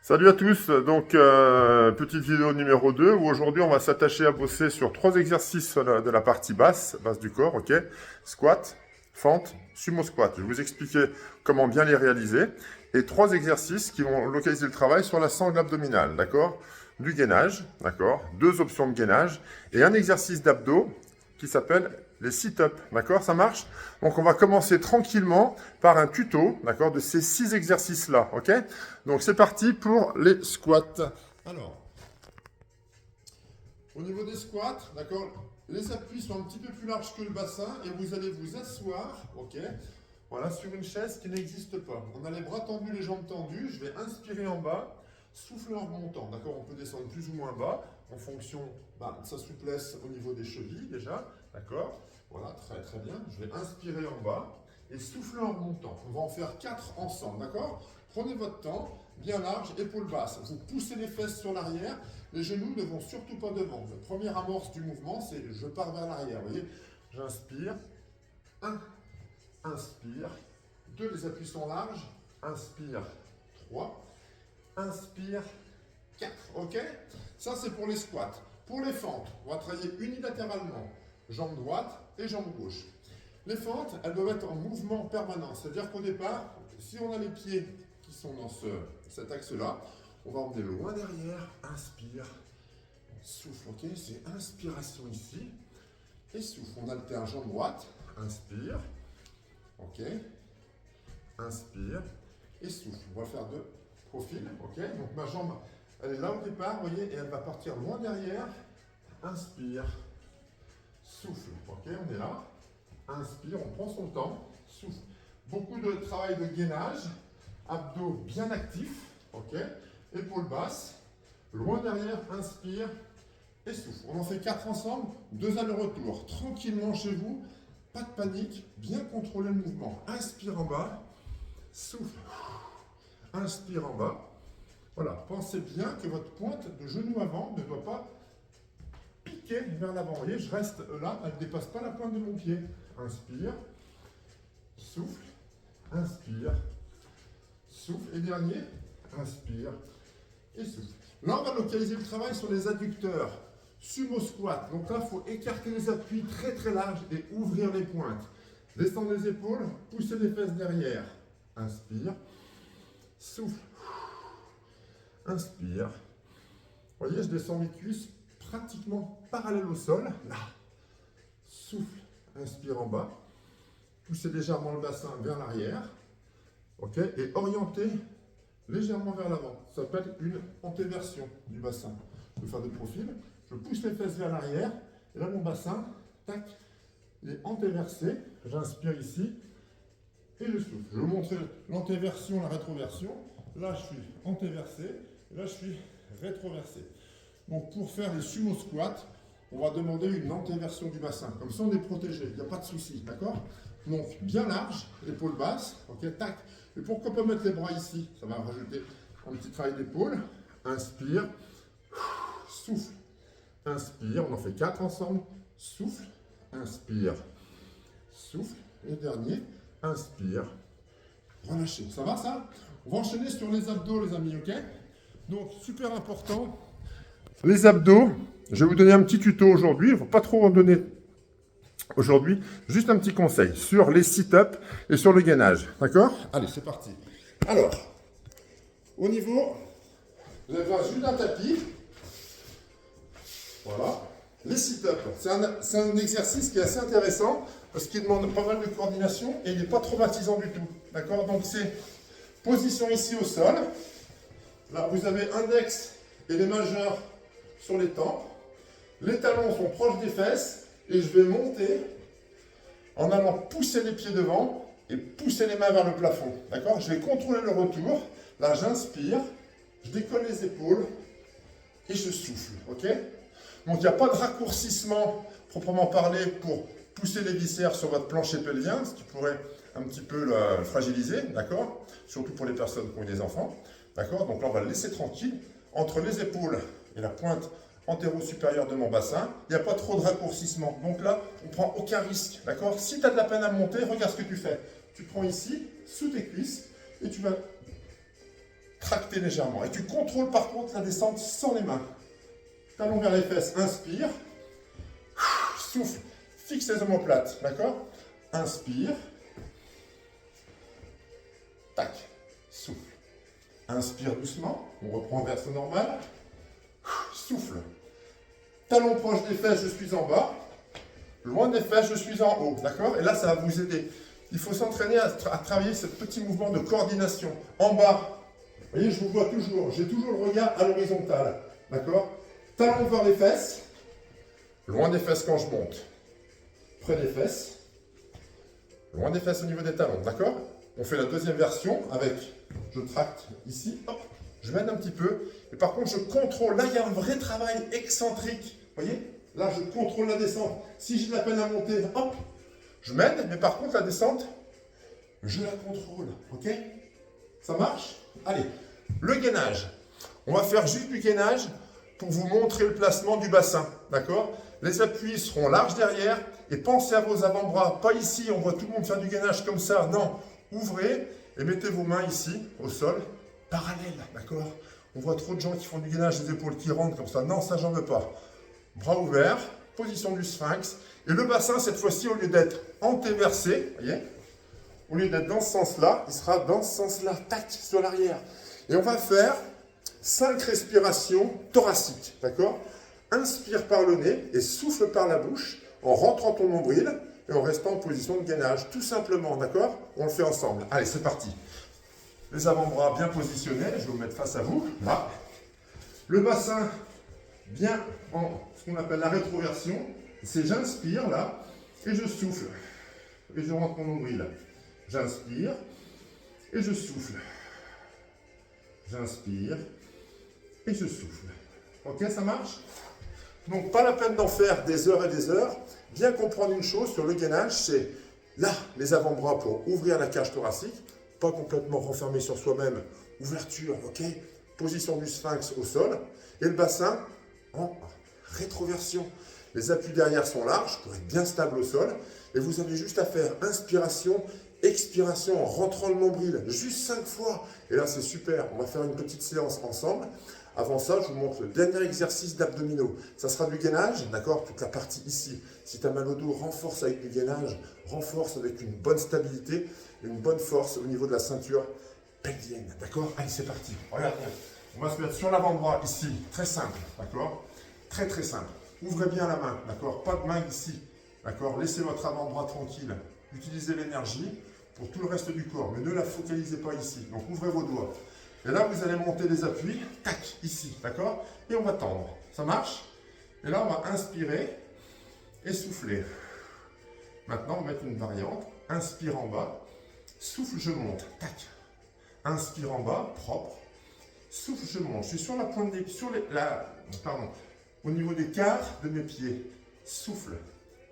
Salut à tous, donc petite vidéo numéro 2 où aujourd'hui on va s'attacher à bosser sur trois exercices de la partie basse du corps, ok? Squat, fente, sumo squat. Je vais vous expliquer comment bien les réaliser et trois exercices qui vont localiser le travail sur la sangle abdominale, d'accord? Du gainage, d'accord? Deux options de gainage et un exercice d'abdos qui s'appelle les sit-ups, d'accord? Ça marche? Donc on va commencer tranquillement par un tuto, d'accord, de ces 6 exercices-là, ok? Donc c'est parti pour les squats. Alors, au niveau des squats, d'accord, les appuis sont un petit peu plus larges que le bassin et vous allez vous asseoir, ok? Voilà, sur une chaise qui n'existe pas. On a les bras tendus, les jambes tendues. Je vais inspirer en bas, souffler en remontant, d'accord? On peut descendre plus ou moins bas en fonction de sa souplesse au niveau des chevilles déjà, d'accord? Voilà, très très bien. Je vais inspirer en bas et souffler en remontant. On va en faire 4 ensemble, d'accord? Prenez votre temps, bien large, épaules basses. Vous poussez les fesses sur l'arrière, les genoux ne vont surtout pas devant. La première amorce du mouvement, c'est je pars vers l'arrière, vous voyez? J'inspire, 1, inspire, 2, les appuis sont larges, inspire, 3, inspire, 4, ok? Ça c'est pour les squats. Pour les fentes, on va travailler unilatéralement, jambe droite et jambe gauche. Les fentes, elles doivent être en mouvement permanent, c'est-à-dire qu'au départ, si on a les pieds qui sont dans cet axe-là, on va emmener loin derrière, inspire, souffle, ok? C'est inspiration ici, et souffle. On alterne jambe droite, inspire, ok? Inspire, et souffle. On va faire deux profils, ok? Donc ma jambe, elle est là au départ, vous voyez, et elle va partir loin derrière, inspire, souffle, ok? On est là. Inspire, on prend son temps, souffle. Beaucoup de travail de gainage, abdos bien actifs, ok? Épaules basses, loin derrière, inspire et souffle. On en fait 4 ensemble, 2 allers-retour. Tranquillement chez vous, pas de panique, bien contrôler le mouvement. Inspire en bas, souffle, inspire en bas. Voilà, pensez bien que votre pointe de genou avant ne doit pas piquer vers l'avant. Vous voyez, je reste là, elle ne dépasse pas la pointe de mon pied. Inspire, souffle, inspire, souffle. Et dernier, inspire et souffle. Là, on va localiser le travail sur les adducteurs. Sumo squat. Donc là, il faut écarter les appuis très très larges et ouvrir les pointes. Descendre les épaules, pousser les fesses derrière. Inspire, souffle, inspire. Vous voyez, je descends mes cuisses pratiquement parallèles au sol. Là, souffle, inspire en bas. Poussez légèrement le bassin vers l'arrière. Ok, et orientez légèrement vers l'avant. Ça s'appelle une antéversion du bassin. Je vais faire des profils. Je pousse les fesses vers l'arrière. Et là, mon bassin, tac, il est antéversé. J'inspire ici. Et je souffle. Je vais vous montrer l'antéversion, la rétroversion. Là, je suis antéversé. Et là, je suis rétroversé. Donc, pour faire les sumo squats, on va demander une antéversion du bassin. Comme ça, on est protégé. Il n'y a pas de souci. D'accord? Donc, bien large, épaules basses. Ok, tac. Et pourquoi pas mettre les bras ici? Ça va rajouter un petit travail d'épaule. Inspire. Souffle. Inspire. On en fait 4 ensemble. Souffle. Inspire. Souffle. Et dernier. Inspire. Relâchez. Ça va ça? On va enchaîner sur les abdos, les amis, ok? Donc, super important. Les abdos, je vais vous donner un petit tuto aujourd'hui. Il ne faut pas trop en donner aujourd'hui. Juste un petit conseil sur les sit-ups et sur le gainage. D'accord? Allez, c'est parti. Alors, au niveau, vous avez besoin juste d'un tapis. Voilà. Les sit-ups, c'est un exercice qui est assez intéressant parce qu'il demande pas mal de coordination et il n'est pas traumatisant du tout. D'accord? Donc, c'est position ici au sol. Là, vous avez index et les majeurs sur les tempes. Les talons sont proches des fesses et je vais monter en allant pousser les pieds devant et pousser les mains vers le plafond. D'accord? Je vais contrôler le retour. Là, j'inspire, je décolle les épaules et je souffle. Ok? Donc, il n'y a pas de raccourcissement proprement parlé pour pousser les viscères sur votre plancher pelvien, ce qui pourrait un petit peu le fragiliser. D'accord? Surtout pour les personnes qui ont des enfants. D'accord? Donc là, on va le laisser tranquille. Entre les épaules et la pointe antéro-supérieure de mon bassin, il n'y a pas trop de raccourcissement. Donc là, on ne prend aucun risque. D'accord? Si tu as de la peine à monter, regarde ce que tu fais. Tu prends ici, sous tes cuisses, et tu vas tracter légèrement. Et tu contrôles par contre la descente sans les mains. Talon vers les fesses, inspire. Souffle, fixe les omoplates, d'accord? Inspire. Tac, souffle. Inspire doucement, on reprend verso normal. Souffle. Talon proche des fesses, je suis en bas. Loin des fesses, je suis en haut, d'accord? Et là, ça va vous aider. Il faut s'entraîner à travailler ce petit mouvement de coordination. En bas, vous voyez, je vous vois toujours. J'ai toujours le regard à l'horizontale, d'accord? Talon vers les fesses. Loin des fesses quand je monte. Près des fesses. Loin des fesses au niveau des talons, d'accord? On fait la deuxième version avec, je tracte ici, hop, je mène un petit peu. Et par contre, je contrôle. Là, il y a un vrai travail excentrique. Vous voyez? Là, je contrôle la descente. Si j'ai de la peine à monter, hop, je mène. Mais par contre, la descente, je la contrôle. Ok? Ça marche? Allez, le gainage. On va faire juste du gainage pour vous montrer le placement du bassin. D'accord? Les appuis seront larges derrière. Et pensez à vos avant-bras. Pas ici, on voit tout le monde faire du gainage comme ça. Non. Ouvrez et mettez vos mains ici, au sol, parallèles, d'accord? On voit trop de gens qui font du gainage, les épaules qui rentrent comme ça. Non, ça, j'en veux pas. Bras ouverts, position du sphinx. Et le bassin, cette fois-ci, au lieu d'être antéversé, voyez, au lieu d'être dans ce sens-là, il sera dans ce sens-là, tac, sur l'arrière. Et on va faire 5 respirations thoraciques, d'accord? Inspire par le nez et souffle par la bouche en rentrant ton nombril. Et en restant en position de gainage, tout simplement, d'accord? On le fait ensemble. Allez, c'est parti. Les avant-bras bien positionnés, je vais vous mettre face à vous, là. Le bassin bien en ce qu'on appelle la rétroversion. C'est j'inspire, là, et je souffle. Et je rentre mon nombril. J'inspire, et je souffle. J'inspire, et je souffle. Ok, ça marche? Donc, pas la peine d'en faire des heures et des heures. Bien comprendre une chose sur le gainage, c'est là, les avant-bras pour ouvrir la cage thoracique, pas complètement renfermé sur soi-même, ouverture, ok? Position du sphinx au sol, et le bassin en rétroversion. Les appuis derrière sont larges pour être bien stable au sol, et vous avez juste à faire inspiration, expiration en rentrant le nombril, juste 5 fois. Et là, c'est super, on va faire une petite séance ensemble. Avant ça, je vous montre le dernier exercice d'abdominaux. Ça sera du gainage, d'accord? Toute la partie ici. Si tu as mal au dos, renforce avec du gainage, renforce avec une bonne stabilité, une bonne force au niveau de la ceinture pelvienne, d'accord? Allez, c'est parti. Regarde, on va se mettre sur l'avant-bras ici, très simple, d'accord? Très très simple. Ouvrez bien la main, d'accord? Pas de main ici, d'accord? Laissez votre avant-bras tranquille. Utilisez l'énergie pour tout le reste du corps, mais ne la focalisez pas ici. Donc ouvrez vos doigts. Et là, vous allez monter les appuis, tac, ici, d'accord? Et on va tendre. Ça marche? Et là, on va inspirer et souffler. Maintenant, on va mettre une variante. Inspire en bas, souffle, je monte, tac. Inspire en bas, propre. Souffle, je monte. Je suis sur la pointe des pieds, au niveau des quarts de mes pieds. Souffle,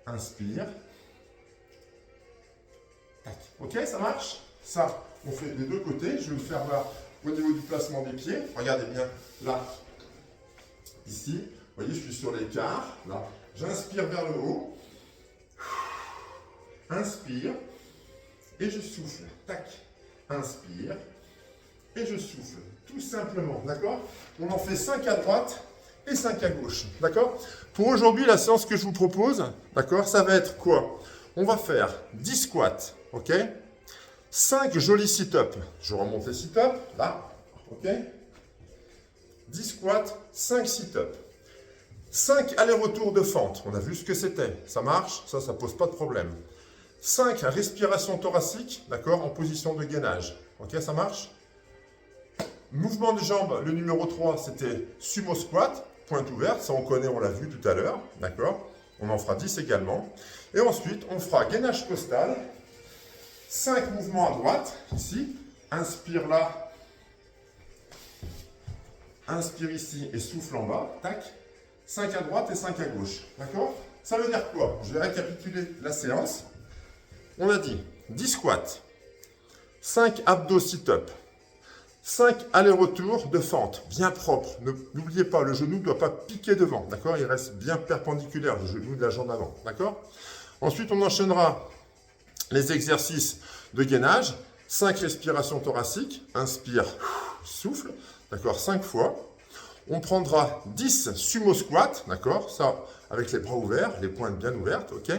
inspire. Tac. Ok, ça marche? Ça, on fait des deux côtés. Je vais vous faire voir au niveau du placement des pieds. Regardez bien, là, ici. Vous voyez, je suis sur les quarts, là. J'inspire vers le haut. Inspire. Et je souffle. Tac. Inspire. Et je souffle. Tout simplement, d'accord? On en fait 5 à droite et 5 à gauche, d'accord? Pour aujourd'hui, la séance que je vous propose, d'accord, ça va être quoi? On va faire 10 squats, ok? 5 jolis sit-ups. Je remonte les sit-ups, là, ok? 10 squats, 5 sit-ups. 5 allers-retours de fente. On a vu ce que c'était. Ça marche? Ça pose pas de problème. 5 respirations thoraciques, d'accord, en position de gainage. Ok, ça marche? Mouvement de jambes, le numéro 3, c'était sumo squat, pointe ouverte. Ça, on connaît, on l'a vu tout à l'heure. D'accord? On en fera 10 également. Et ensuite, on fera gainage costal. 5 mouvements à droite, ici. Inspire là. Inspire ici et souffle en bas. Tac. 5 à droite et 5 à gauche. D'accord? Ça veut dire quoi? Je vais récapituler la séance. On a dit 10 squats, 5 abdos sit-up, 5 allers-retours de fente, bien propre. N'oubliez pas, le genou ne doit pas piquer devant. D'accord? Il reste bien perpendiculaire, le genou de la jambe avant. D'accord? Ensuite, on enchaînera les exercices de gainage. 5 respirations thoraciques. Inspire, souffle, d'accord, 5 fois. On prendra 10 sumo squats, d'accord, ça avec les bras ouverts, les pointes bien ouvertes, ok.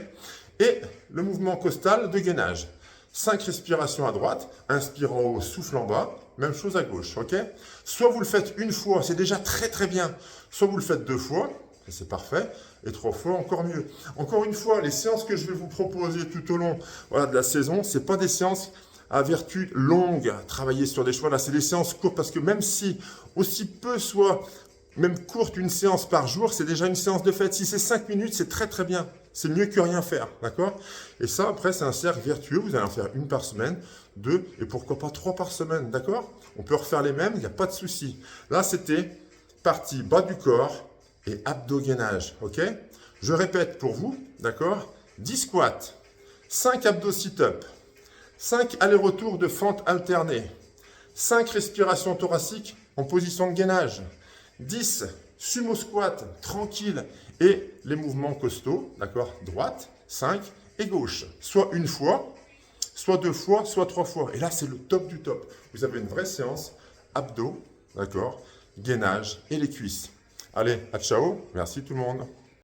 Et le mouvement costal de gainage. 5 respirations à droite, inspire en haut, souffle en bas, même chose à gauche, ok. Soit vous le faites une fois, c'est déjà très très bien, soit vous le faites 2 fois, c'est parfait, et 3 fois encore mieux. Encore une fois, les séances que je vais vous proposer tout au long de la saison, ce n'est pas des séances à vertu longue, travailler sur des choix, là c'est des séances courtes, parce que même si aussi peu soit, même courte une séance par jour, c'est déjà une séance de fête. Si c'est 5 minutes, c'est très très bien. C'est mieux que rien faire, d'accord? Et ça, après, c'est un cercle vertueux. Vous allez en faire 1 par semaine, 2, et pourquoi pas 3 par semaine, d'accord? On peut refaire les mêmes, il n'y a pas de souci. Là, c'était partie bas du corps et abdos-gainage, ok? Je répète pour vous, d'accord? 10 squats, 5 abdos sit-up, 5 allers-retours de fente alternée, 5 respirations thoraciques en position de gainage, 10 sumo squat tranquille et les mouvements costauds, d'accord, droite, 5 et gauche, soit une fois, soit 2 fois, soit 3 fois. Et là, c'est le top du top. Vous avez une vraie séance abdos, d'accord, gainage et les cuisses. Allez, à ciao, merci tout le monde.